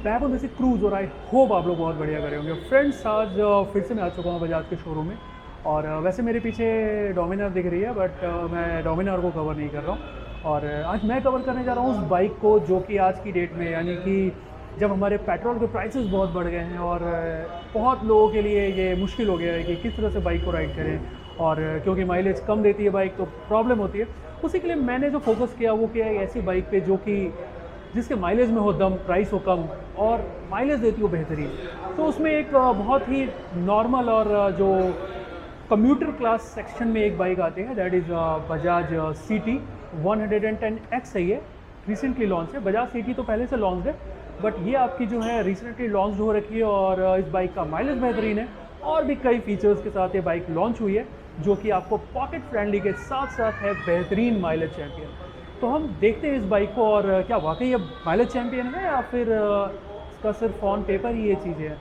Back on basic cruise और I hope आप लोग बहुत बढ़िया करे होंगे। फ्रेंड्स, आज फिर से मैं आ चुका हूँ बजाज के शोरूम में। और वैसे मेरे पीछे डोमिनार दिख रही है, बट मैं डोमिनार को कवर नहीं कर रहा हूँ। और आज मैं कवर करने जा रहा हूँ उस बाइक को जो कि आज की डेट में, यानी कि जब हमारे पेट्रोल के प्राइसेस बहुत बढ़ गए हैं और बहुत लोगों के लिए ये मुश्किल हो गया है कि किस तरह से बाइक को राइड करें। और क्योंकि माइलेज कम देती है बाइक तो प्रॉब्लम होती है। उसी के लिए मैंने जो फोकस किया वो किया है ऐसी बाइक पे जो कि जिसके माइलेज में हो दम, प्राइस हो कम और माइलेज देती हो बेहतरीन। तो उसमें एक बहुत ही नॉर्मल और जो कम्यूटर क्लास सेक्शन में एक बाइक आती है, that is Bajaj CT 110X है। ये रिसेंटली लॉन्च है। बजाज CT तो पहले से लॉन्च है, बट ये आपकी जो है रिसेंटली लॉन्च हो रखी है। और इस बाइक का माइलेज बेहतरीन है और भी कई फीचर्स के साथ ये बाइक लॉन्च हुई है जो कि आपको पॉकेट फ्रेंडली के साथ साथ है बेहतरीन माइलेज चैम्पियन। तो हम देखते हैं इस बाइक को और क्या वाकई ये माइलेज चैम्पियन है या फिर इसका सिर्फ ऑन पेपर ही ये चीज़ें हैं।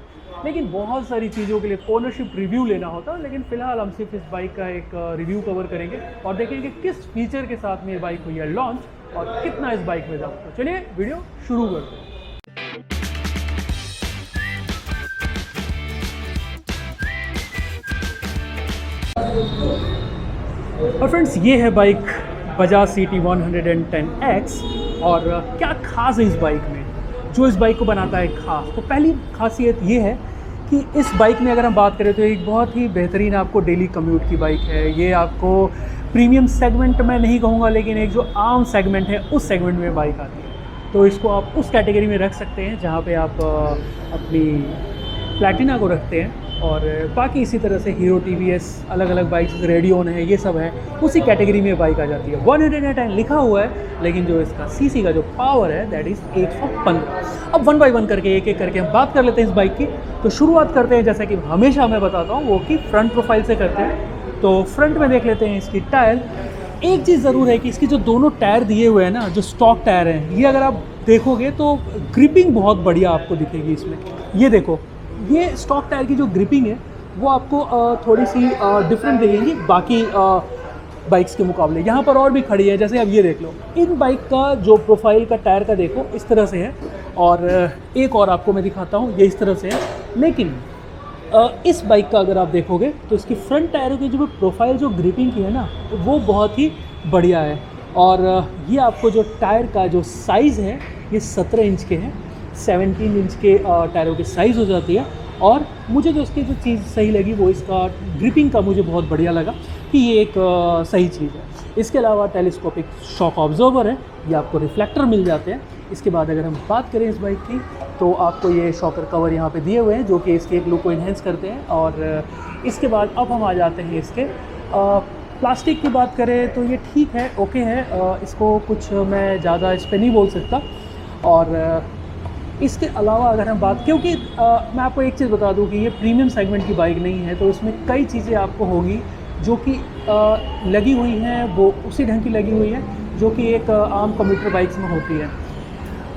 लेकिन बहुत सारी चीज़ों के लिए ओनरशिप रिव्यू लेना होता है, लेकिन फ़िलहाल हम सिर्फ इस बाइक का एक रिव्यू कवर करेंगे और देखेंगे किस फीचर के साथ में ये बाइक हुई है लॉन्च और कितना इस बाइक में दाम। तो चलिए वीडियो शुरू करते हैं। और फ्रेंड्स, ये है बाइक बजाज CT 110X। और क्या खास है इस बाइक में, जो इस बाइक को बनाता है खास, तो पहली खासियत ये है कि इस बाइक में अगर हम बात करें तो एक बहुत ही बेहतरीन आपको डेली कम्यूट की बाइक है। ये आपको प्रीमियम सेगमेंट में नहीं कहूँगा, लेकिन एक जो आम सेगमेंट है उस सेगमेंट में बाइक आती है। तो इसको आप उस कैटेगरी में रख सकते हैं जहाँ पे आप अपनी प्लैटिना को रखते हैं। और बाकी इसी तरह से हीरो TVS अलग अलग बाइक्स, रेडियोन है, ये सब है, उसी कैटेगरी में बाइक आ जाती है। 110 लिखा हुआ है, लेकिन जो इसका CC का जो पावर है दैट इज़ 115। अब 1 बाय 1 करके एक एक करके हम बात कर लेते हैं इस बाइक की। तो शुरुआत करते हैं जैसा कि हमेशा मैं बताता हूँ वो कि फ्रंट प्रोफाइल से करते हैं। तो फ्रंट में देख लेते हैं इसकी टायर। एक चीज़ ज़रूर है कि इसकी जो दोनों टायर दिए हुए हैं ना, जो स्टॉक टायर हैं, ये अगर आप देखोगे तो ग्रिपिंग बहुत बढ़िया आपको दिखेगी इसमें। ये देखो, ये स्टॉक टायर की जो ग्रिपिंग है वो आपको थोड़ी सी डिफरेंट दिखेगी बाकी बाइक्स के मुकाबले। यहाँ पर और भी खड़ी है, जैसे अब ये देख लो, इन बाइक का जो प्रोफाइल का टायर का देखो इस तरह से है। और एक और आपको मैं दिखाता हूँ, ये इस तरह से है। लेकिन इस बाइक का अगर आप देखोगे तो इसकी फ्रंट टायरों की जो प्रोफाइल, जो ग्रिपिंग की है ना, वो बहुत ही बढ़िया है। और ये आपको जो टायर का जो साइज़ है ये 17 इंच के हैं, 17 इंच के टायरों की साइज़ हो जाती है। और मुझे जो इसकी जो चीज़ सही लगी वो इसका ग्रिपिंग का मुझे बहुत बढ़िया लगा कि ये एक सही चीज़ है। इसके अलावा टेलीस्कोपिक शॉक ऑब्जर्वर है, ये आपको रिफ्लेक्टर मिल जाते हैं। इसके बाद अगर हम बात करें इस बाइक की तो आपको ये शॉकर कवर यहाँ पे दिए हुए हैं जो कि इसके एक लुक को इन्हेंस करते हैं। और इसके बाद अब हम आ जाते हैं इसके प्लास्टिक की बात करें तो ये ठीक है, ओके है। इसको कुछ मैं ज़्यादा इस पर नहीं बोल सकता। और इसके अलावा अगर हम बात, क्योंकि मैं आपको एक चीज़ बता दूं कि ये प्रीमियम सेगमेंट की बाइक नहीं है, तो इसमें कई चीज़ें आपको होगी जो कि लगी हुई हैं, वो उसी ढंग की लगी हुई है जो कि एक आम कम्यूटर बाइक्स में होती है।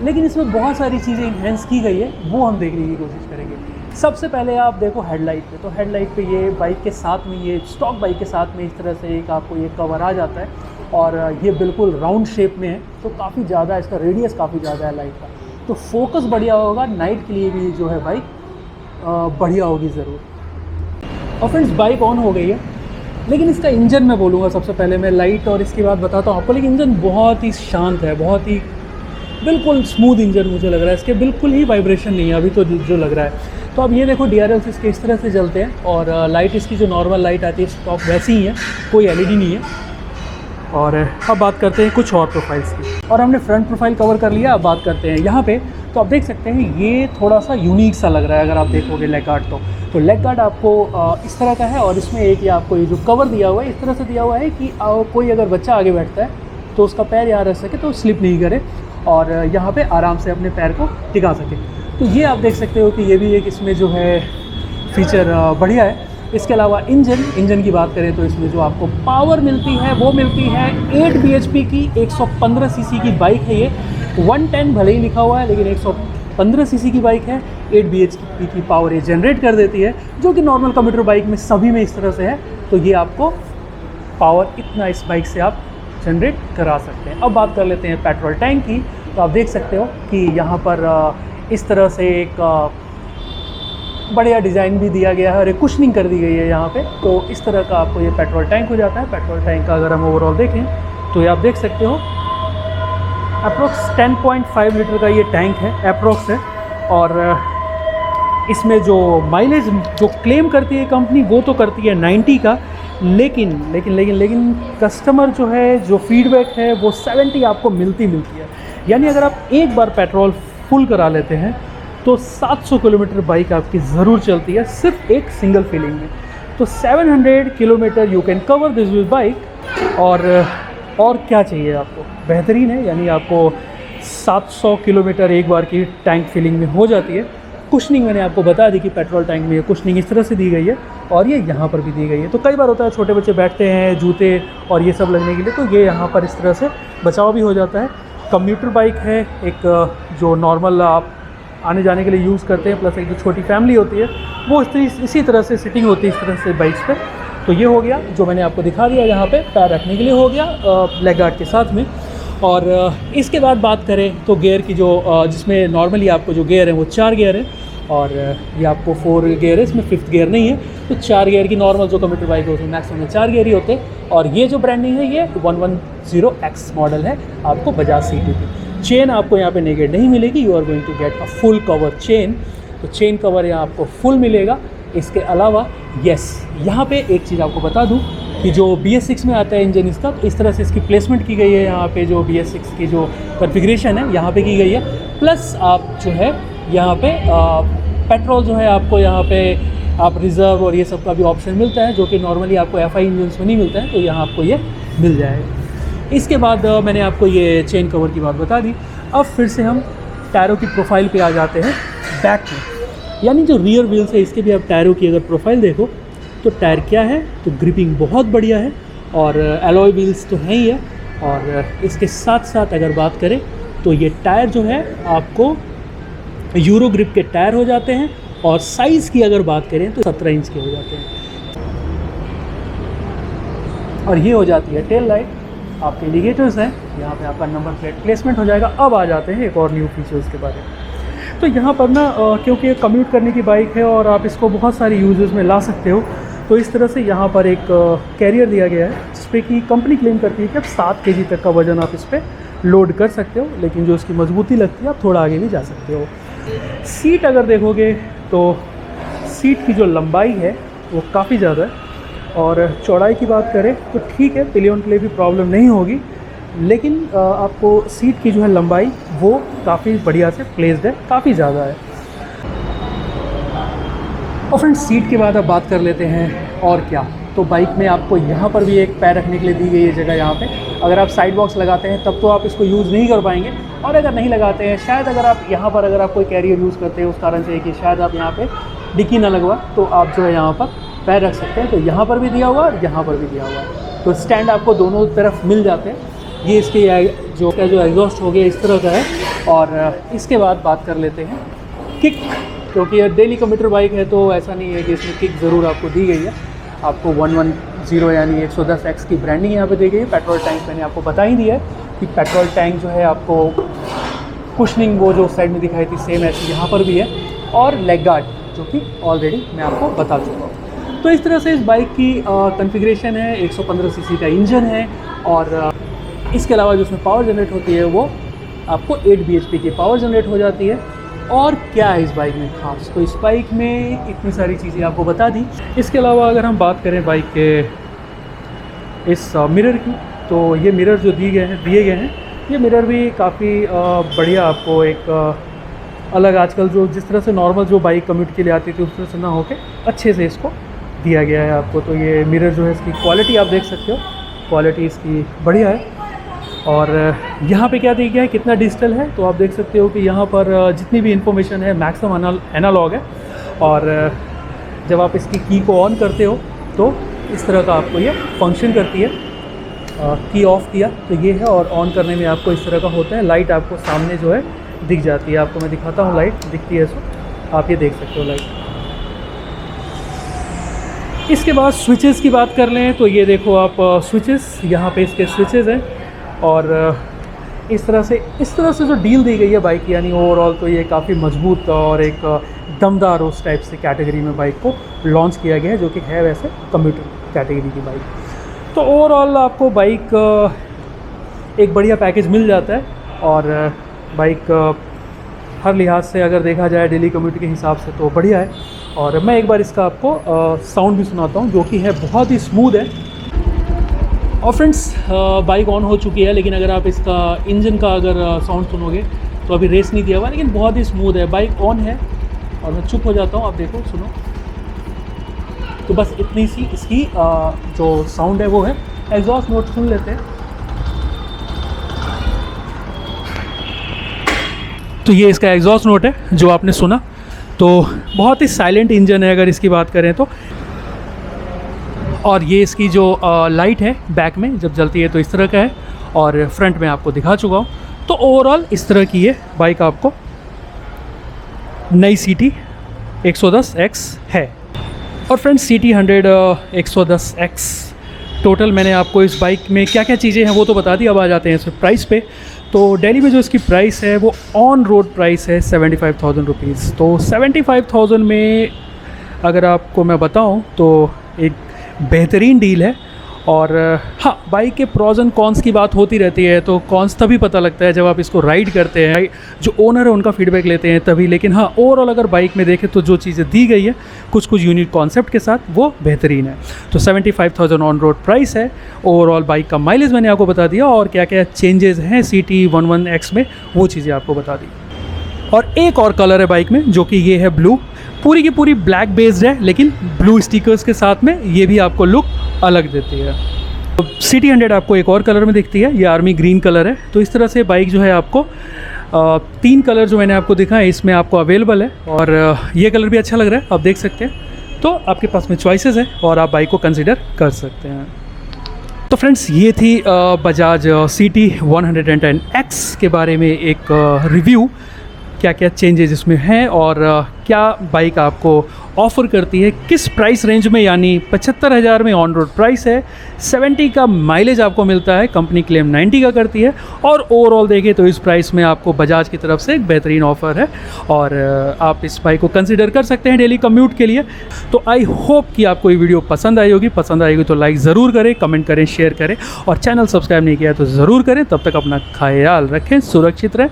लेकिन इसमें बहुत सारी चीज़ें इन्हेंस की गई है, वो हम देखने की कोशिश करेंगे। सबसे पहले आप देखो हेडलाइट पे, तो हेडलाइट पे ये बाइक के साथ में, ये स्टॉक बाइक के साथ में इस तरह से एक आपको ये कवर आ जाता है। और ये बिल्कुल राउंड शेप में है, तो काफ़ी ज़्यादा इसका रेडियस काफ़ी ज़्यादा है लाइट का, तो फोकस बढ़िया होगा। नाइट के लिए भी जो है बाइक बढ़िया होगी ज़रूर। और फ्रेंड्स, बाइक ऑन हो गई है, लेकिन इसका इंजन मैं बोलूँगा सबसे पहले, मैं लाइट और इसके बाद बताता हूँ आपको। लेकिन इंजन बहुत ही शांत है, बहुत ही बिल्कुल स्मूथ इंजन मुझे लग रहा है। इसके बिल्कुल ही वाइब्रेशन नहीं है अभी तो जो लग रहा है। तो अब ये देखो DRLs इसके इस तरह से जलते हैं और लाइट इसकी जो नॉर्मल लाइट आती है स्टॉक वैसी ही है, कोई LED नहीं है। और अब बात करते हैं कुछ और प्रोफाइल्स की। और हमने फ्रंट प्रोफाइल कवर कर लिया, अब बात करते हैं यहाँ पे। तो आप देख सकते हैं ये थोड़ा सा यूनिक सा लग रहा है अगर आप देखोगे लेग गार्ड तो लेग गार्ड आपको इस तरह का है। और इसमें एक ये आपको ये जो कवर दिया हुआ है इस तरह से दिया हुआ है कि कोई अगर बच्चा आगे बैठता है तो उसका पैर यहाँ रह सके, तो स्लिप नहीं करे और यहाँ पे आराम से अपने पैर को टिका सके। तो ये आप देख सकते हो कि ये भी एक इसमें जो है फीचर बढ़िया है। इसके अलावा इंजन की बात करें तो इसमें जो आपको पावर मिलती है वो मिलती है 8 bhp की 115 cc की बाइक है ये। 110 भले ही लिखा हुआ है, लेकिन 115 cc की बाइक है। 8 bhp की पावर ये जनरेट कर देती है, जो कि नॉर्मल कंप्यूटर बाइक में सभी में इस तरह से है। तो ये आपको पावर इतना इस बाइक से आप जनरेट करा सकते हैं। अब बात कर लेते हैं पेट्रोल टैंक की। तो आप देख सकते हो कि यहाँ पर इस तरह से एक बढ़िया डिज़ाइन भी दिया गया है और एक कुशनिंग कर दी गई है यहाँ पे। तो इस तरह का आपको ये पेट्रोल टैंक हो जाता है। पेट्रोल टैंक का अगर हम ओवरऑल देखें तो ये आप देख सकते हो अप्रोक्स 10.5 लीटर का ये टैंक है, अप्रोक्स है। और इसमें जो माइलेज जो क्लेम करती है कंपनी वो तो करती है 90 का, लेकिन कस्टमर जो है, जो फीडबैक है वो 70 आपको मिलती है। यानी अगर आप एक बार पेट्रोल फुल करा लेते हैं तो 700 किलोमीटर बाइक आपकी ज़रूर चलती है सिर्फ एक सिंगल फिलिंग में। तो 700 kilometre you can cover this with bike. और क्या चाहिए आपको, बेहतरीन है। यानी आपको 700 किलोमीटर एक बार की टैंक फिलिंग में हो जाती है। कुशनिंग मैंने आपको बता दी कि पेट्रोल टैंक में कुशनिंग इस तरह से दी गई है और ये यहाँ पर भी दी गई है। तो कई बार होता है छोटे बच्चे बैठते हैं जूते और ये सब लगने के लिए, तो ये यहाँ पर इस तरह से बचाव भी हो जाता है। कम्यूटर बाइक है, एक जो नॉर्मल आप आने जाने के लिए यूज़ करते हैं, प्लस एक जो छोटी फैमिली होती है वो इसी तरह से सिटिंग होती है इस तरह से बाइक्स पे। तो ये हो गया जो मैंने आपको दिखा दिया, यहाँ पे पैर रखने के लिए हो गया लेग गार्ड के साथ में। और इसके बाद बात करें तो गियर की जो जिसमें नॉर्मली आपको जो गियर है वो 4 गियर है और ये आपको 4 गियर है, इसमें 5th गियर नहीं है। तो 4 गियर की नॉर्मल जो कम्यूटर बाइक होती है मैक्सिमम 4 गियर ही होते हैं। और ये जो ब्रांडिंग है ये 110X मॉडल है आपको बजाज सिटी की। चेन आपको यहाँ पे नेगेट नहीं मिलेगी, you are going to get a full cover chain. तो चेन कवर यहाँ आपको फुल मिलेगा। इसके अलावा यहाँ पे एक चीज़ आपको बता दूँ कि जो BS6 में आता है इंजन इसका, तो इस तरह से इसकी प्लेसमेंट की गई है। यहाँ पे जो BS6 की जो कॉन्फ़िगरेशन है यहाँ पे की गई है। प्लस आप जो है यहाँ पे पेट्रोल जो है आपको यहाँ पे आप रिज़र्व और ये सब का भी ऑप्शन मिलता है, जो कि नॉर्मली आपको FI इंजन में नहीं मिलता है। तो यहाँ आपको ये मिल जाएगा। इसके बाद मैंने आपको ये चेन कवर की बात बता दी। अब फिर से हम टायरों की प्रोफाइल पे आ जाते हैं बैक में। यानी जो रियर व्हील्स है इसके भी आप टायरों की अगर प्रोफाइल देखो तो टायर क्या है, तो ग्रिपिंग बहुत बढ़िया है और एलॉय व्हील्स तो है ही है। और इसके साथ साथ अगर बात करें तो ये टायर जो है आपको यूरो ग्रिप के टायर हो जाते हैं। और साइज़ की अगर बात करें तो 17 इंच के हो जाते हैं। और ये हो जाती है टेल लाइट, आपके इंडिकेटर्स हैं, यहाँ पे आपका नंबर प्लेट प्लेसमेंट हो जाएगा। अब आ जाते हैं एक और न्यू फीचर्स के बारे में। तो यहाँ पर ना क्योंकि ये कम्यूट करने की बाइक है और आप इसको बहुत सारी यूजेस में ला सकते हो, तो इस तरह से यहाँ पर एक कैरियर दिया गया है जिस पे कि कंपनी क्लेम करती है कि आप 7 kg तक का वज़न आप इस पर लोड कर सकते हो। लेकिन जो इसकी मजबूती लगती है आप थोड़ा आगे भी जा सकते हो। सीट अगर देखोगे तो सीट की जो लंबाई है वो काफ़ी ज़्यादा है। और चौड़ाई की बात करें तो ठीक है, पिलियन के लिए भी प्रॉब्लम नहीं होगी। लेकिन आपको सीट की जो है लंबाई वो काफ़ी बढ़िया से प्लेस्ड है, काफ़ी ज़्यादा है। और फ्रेंड्स सीट के बाद अब बात कर लेते हैं और क्या। तो बाइक में आपको यहाँ पर भी एक पैर रखने के लिए दी गई है जगह। यहाँ पे अगर आप साइड बॉक्स लगाते हैं तब तो आप इसको यूज़ नहीं कर पाएंगे, और अगर नहीं लगाते हैं, शायद अगर आप यहाँ पर अगर आप कोई कैरियर यूज़ करते हैं उस कारण से कि शायद आप यहाँ पे डिक्की ना लगवा, तो आप जो है यहाँ पर पैर रख सकते हैं। तो यहाँ पर भी दिया हुआ और यहाँ पर भी दिया हुआ है। तो स्टैंड आपको दोनों तरफ मिल जाते हैं। ये इसके जो एग्जॉस्ट हो गया इस तरह का है। और इसके बाद बात कर लेते हैं किक, क्योंकि ये डेली कम्यूटर बाइक है तो ऐसा नहीं है कि इसमें किक ज़रूर आपको दी गई है। आपको 110 यानी 110X की ब्रांडिंग यहाँ पे दी गई है। पेट्रोल टैंक मैंने आपको बता ही दिया है कि पेट्रोल टैंक जो है आपको कुशनिंग वो जो साइड में दिखाई थी सेम ऐसी यहाँ पर भी है। और लेग गार्ड जो कि ऑलरेडी मैं आपको बता चुका हूँ। तो इस तरह से इस बाइक की कॉन्फ़िगरेशन है। 115 सीसी का इंजन है और इसके अलावा जो उसमें पावर जनरेट होती है वो आपको 8 bhp की पावर जनरेट हो जाती है। और क्या है इस बाइक में खास, तो इस बाइक में इतनी सारी चीज़ें आपको बता दी। इसके अलावा अगर हम बात करें बाइक के इस मिरर की, तो ये मिरर जो दिए गए हैं ये मिरर भी काफ़ी बढ़िया आपको एक अलग आजकल जो जिस तरह से नॉर्मल जो बाइक कम्यूट के लिए आती थी उस तरह से ना होके अच्छे से इसको दिया गया है आपको। तो ये मिरर जो है इसकी क्वालिटी आप देख सकते हो, क्वालिटी इसकी बढ़िया है। और यहाँ पे क्या दिया गया है, कितना डिजिटल है, तो आप देख सकते हो कि यहाँ पर जितनी भी इन्फॉर्मेशन है मैक्सिमम एनालॉग है। और जब आप इसकी की को ऑन करते हो तो इस तरह का आपको ये फंक्शन करती है। की ऑफ़ किया तो ये है, और ऑन करने में आपको इस तरह का होता है। लाइट आपको सामने जो है दिख जाती है, आपको मैं दिखाता हूँ, लाइट दिखती है, सो आप ये देख सकते हो लाइट। इसके बाद स्विचेस की बात कर लें तो ये देखो आप स्विचेस, यहाँ पे इसके स्विचेस हैं। और इस तरह से जो डील दी गई है बाइक, यानी ओवरऑल तो ये काफ़ी मजबूत और एक दमदार उस टाइप से कैटेगरी में बाइक को लॉन्च किया गया है, जो कि है वैसे कम्यूटर कैटेगरी की बाइक। तो ओवरऑल आपको बाइक एक बढ़िया पैकेज मिल जाता है, और बाइक हर लिहाज से अगर देखा जाए डेली कम्यूट के हिसाब से तो बढ़िया है। और मैं एक बार इसका आपको साउंड भी सुनाता हूँ, जो कि है बहुत ही स्मूथ है। और फ्रेंड्स, बाइक ऑन हो चुकी है, लेकिन अगर आप इसका इंजन का अगर साउंड सुनोगे तो अभी रेस नहीं दिया हुआ, लेकिन बहुत ही स्मूथ है। बाइक ऑन है और मैं चुप हो जाता हूँ, आप देखो सुनो। तो बस इतनी सी इसकी जो साउंड है वो है। एग्जॉस्ट नोट सुन लेते हैं। तो ये इसका एग्जॉस्ट नोट है जो आपने सुना। तो बहुत ही साइलेंट इंजन है अगर इसकी बात करें तो। और ये इसकी जो लाइट है बैक में जब जलती है तो इस तरह का है, और फ्रंट में आपको दिखा चुका हूँ। तो ओवरऑल इस तरह की ये बाइक आपको नई CT 110X है। और फ्रेंड्स, CT 100 110X टोटल मैंने आपको इस बाइक में क्या क्या चीज़ें हैं वो तो बता दी। अब आ जाते हैं सिर्फ प्राइस पे। तो दिल्ली में जो इसकी प्राइस है वो ऑन रोड प्राइस है 75,000 रुपीज़। तो 75,000 में अगर आपको मैं बताऊं तो एक बेहतरीन डील है। और हाँ, बाइक के प्रॉज एंड कॉन्स की बात होती रहती है, तो कॉन्स तभी पता लगता है जब आप इसको राइड करते हैं, जो ओनर है उनका फीडबैक लेते हैं तभी। लेकिन हाँ, ओवरऑल अगर बाइक में देखें तो जो चीज़ें दी गई है कुछ यूनिक कॉन्सेप्ट के साथ, वो बेहतरीन है। तो 75,000 ऑन रोड प्राइस है। ओवरऑल बाइक का माइलेज मैंने आपको बता दिया, और क्या क्या चेंजेस हैं CT 11X में वो चीज़ें आपको बता दी। और एक और कलर है बाइक में, जो कि ये है ब्लू। पूरी की पूरी ब्लैक बेस्ड है, लेकिन ब्लू स्टिकर्स के साथ में ये भी आपको लुक अलग देती है। तो CT 100 आपको एक और कलर में दिखती है, ये आर्मी ग्रीन कलर है। तो इस तरह से बाइक जो है आपको 3 कलर जो मैंने आपको दिखा है इसमें आपको अवेलेबल है। और ये कलर भी अच्छा लग रहा है, आप देख सकते हैं। तो आपके पास में चॉइसेस है और आप बाइक को कंसिडर कर सकते हैं। तो फ्रेंड्स, ये थी बजाज CT 110X के बारे में एक रिव्यू। क्या क्या चेंजेस इसमें हैं और क्या बाइक आपको ऑफ़र करती है, किस प्राइस रेंज में, यानी 75,000 में ऑन रोड प्राइस है, 70 का माइलेज आपको मिलता है, कंपनी क्लेम 90 का करती है। और ओवरऑल देखें तो इस प्राइस में आपको बजाज की तरफ से एक बेहतरीन ऑफ़र है, और आप इस बाइक को कंसिडर कर सकते हैं डेली कम्यूट के लिए। तो आई होप कि आपको ये वीडियो पसंद आई होगी। पसंद आएगी तो लाइक ज़रूर करें, कमेंट करें, शेयर करें, और चैनल सब्सक्राइब नहीं किया तो ज़रूर करें। तब तक अपना ख्याल रखें, सुरक्षित रहें।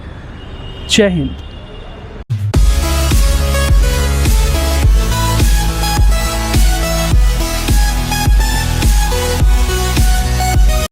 जय हिंद।